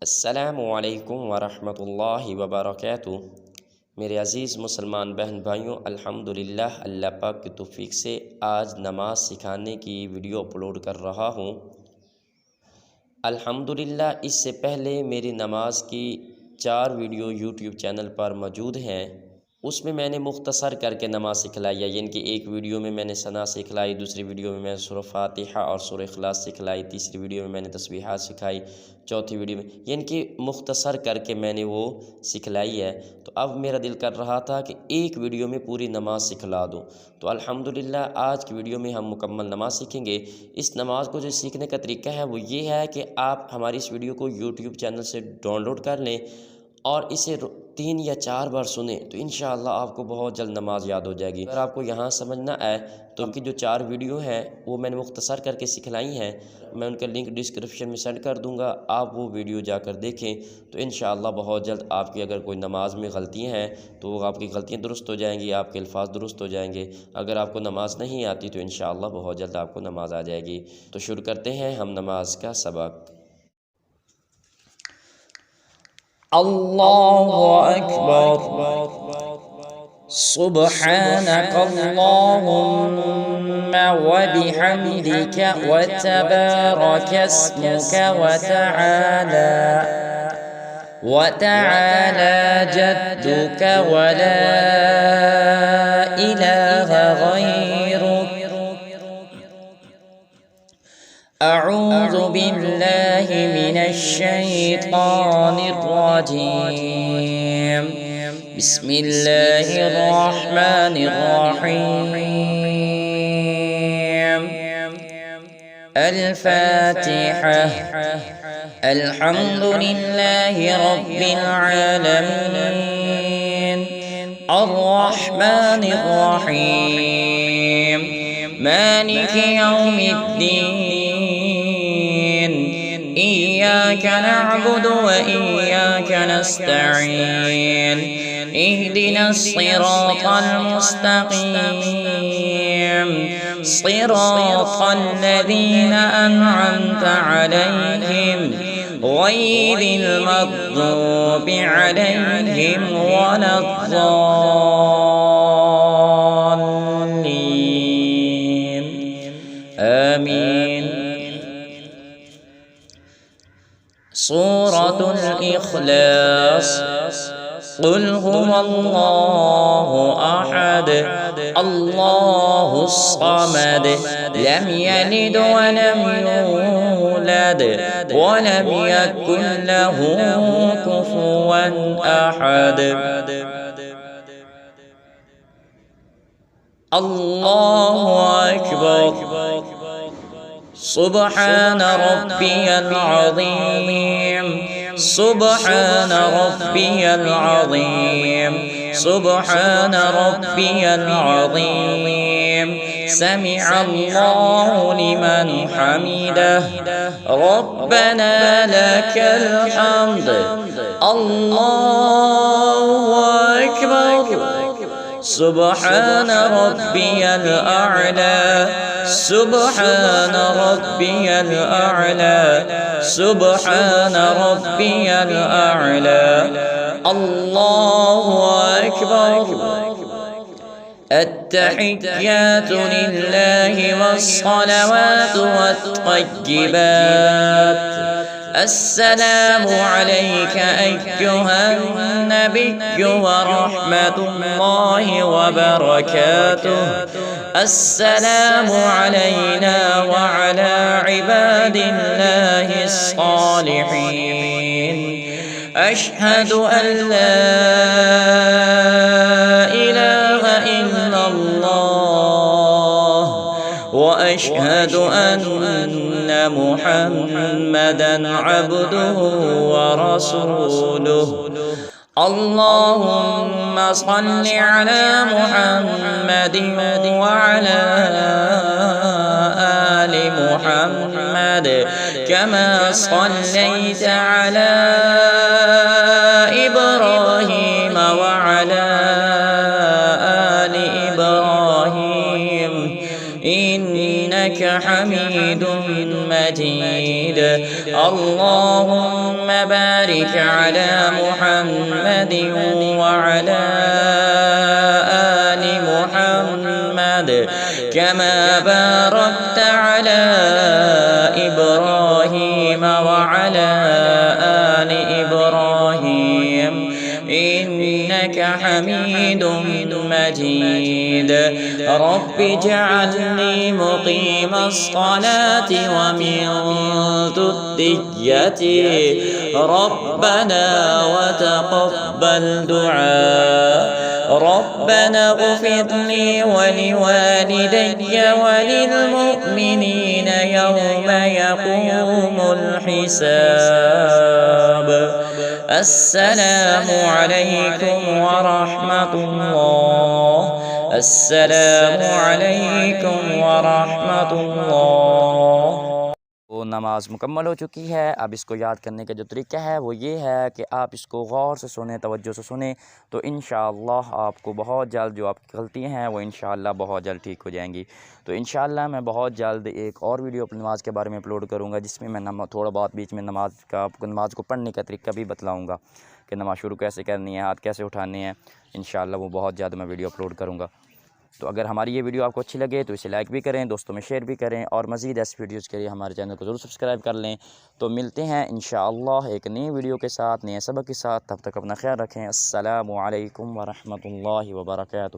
अस्सलामुअलैकुम वरहमतुल्लाहि वबरकातुहू। मेरे अज़ीज़ मुसलमान बहन भाइयों, अल्हम्दुलिल्लाह अल्लाह पाक की तौफ़ीक़ से आज नमाज सिखाने की वीडियो अपलोड कर रहा हूँ। अल्हम्दुलिल्लाह इससे पहले मेरी नमाज की 4 वीडियो यूट्यूब चैनल पर मौजूद हैं। उसमें मैंने मुख्तसर करके नमाज सिखलाई है, यानी कि एक वीडियो में मैंने सना सिखलाई, दूसरी वीडियो में मैंने सूरह फातिहा और सूरह इखलास सिखलाई, तीसरी वीडियो में मैंने तस्बीहात सिखाई, चौथी वीडियो में यानी कि मुख्तसर करके मैंने वो सिखलाई है। तो अब मेरा दिल कर रहा था कि एक वीडियो में पूरी नमाज सिखला दूँ। तो अल्हम्दुलिल्लाह आज की वीडियो में हम मुकम्मल नमाज सीखेंगे। इस नमाज को जो सीखने का तरीका है वो ये है कि आप हमारी इस वीडियो को यूट्यूब चैनल से डाउनलोड कर लें और इसे 3 या 4 बार सुने तो इंशाअल्लाह आपको बहुत जल्द नमाज याद हो जाएगी। अगर आपको यहाँ समझना आए तो उनकी जो 4 वीडियो हैं वो मैंने मुख्तसर करके सिखलाई हैं, मैं उनका लिंक डिस्क्रिप्शन में सेंड कर दूँगा, आप वो वीडियो जाकर देखें तो इंशाअल्लाह बहुत जल्द आपकी अगर कोई नमाज में गलतियाँ हैं तो आपकी गलतियाँ दुरुस्त हो जाएंगी, आपके अल्फाज दुरुस्त हो जाएंगे। अगर आपको नमाज नहीं आती तो इंशाअल्लाह बहुत जल्द आपको नमाज आ जाएगी। तो शुरू करते हैं हम नमाज का सबक। अल्लाहु अकबर। सुब्हानक अल्लाहुम्मा व बिहम्दिका व तबारक अस्मुका व तआला जद्दुका व ला इलाहा गैरुक। अऊज़ु बिल्लाहि मिनश शैतानिर रजीम। बिस्मिल्लाहिर रहमानिर रहीम। अल-फातिहा। अल्हम्दुलिल्लाहि रब्बिल आलमीन। अर्रहमानिर रहीम। मालिकि यौमिद्दीन। इय्याक नअबुदु व इय्याक नस्तईन। इहदिनस सिरातल मुस्तक़ीम। सिरातल लज़ीना अनअमता अलैहिम गैरिल मग़्दूबि अलैहिम वलद्दाल्लीन। आमीन। सूरतुल इखलास। क़ुल हुवल्लाहु अहद अल्लाहुस समद लम यलिद व लम यूलद व लम यकुल लहू कुफुवन अहद। अल्लाहु अकबर। सुब्हान रब्बियल अज़ीम। सुब्हान रब्बियल अज़ीम। सुब्हान रब्बियल अज़ीम। समिअल्लाहु लिमन हमिदह। रब्बना लकल हम्द। अल्लाहु अकबर। सुब्हान रब्बियल अअला। सुब्हान रब्बियल अअला। सुब्हान रब्बियल अअला। अल्लाहु अकबर। अत्तहिय्यातु लिल्लाहि वस्सलावातु वत्तय्यिबात। अस्सलामु अलैका अय्युहन नबिय्यु व रहमतुल्लाहि व बरकातुहू। अस्सलामु अलैना व अला इबादिल्लाहिस सालिहीन। अशहदु अन ला इलाहा इल्लल्लाह व अशहदु अन्ना मुहम्मदन अब्दुहु व रसूलुहु। अल्लाहुम्मा सल्लि अला मुहम्मदिन व अला आलि मुहम्मद कमा सल्लैता अला इब्राहीम व अला आलि इब्राहीम إنك حميد مجيد اللهم بارك على محمد وعلى آل محمد كما باركت على إبراهيم وعلى آل إبراهيم إنك حميد مجيد. رب اجعلني مقيم الصلاة ومن ذريتي ربنا وتقبل دعاء. ربنا اغفر لي ولوالدي وللمؤمنين يوم يقوم الحساب. السلام عليكم ورحمة الله. السلام علیکم ورحمۃ اللہ. وہ نماز مکمل ہو چکی ہے. اب اس کو یاد کرنے کا جو طریقہ ہے وہ یہ ہے کہ آپ اس کو غور سے سنیں, توجہ سے سنیں, تو انشاءاللہ آپ کو بہت جلد جو آپ کی غلطیاں ہیں وہ انشاءاللہ بہت جلد ٹھیک ہو جائیں گی. تو انشاءاللہ میں بہت جلد ایک اور ویڈیو اپنی نماز کے بارے میں اپلوڈ کروں گا, جس میں تھوڑا بہت بیچ میں نماز کو پڑھنے کا طریقہ بھی بتلاؤں گا کہ نماز شروع کیسے کرنی ہے, ہاتھ کیسے اٹھانے ہیں. انشاءاللہ وہ بہت جلد میں ویڈیو اپلوڈ کروں گا. تو اگر ہماری یہ ویڈیو آپ کو اچھی لگے تو اسے لائک بھی کریں, دوستوں میں شیئر بھی کریں, اور مزید ایسی ویڈیوز کے لیے ہمارے چینل کو ضرور سبسکرائب کر لیں. تو ملتے ہیں انشاءاللہ ایک نئی ویڈیو کے ساتھ, نئے سبق کے ساتھ. تب تک اپنا خیال رکھیں. السلام علیکم ورحمۃ اللہ وبرکاتہ.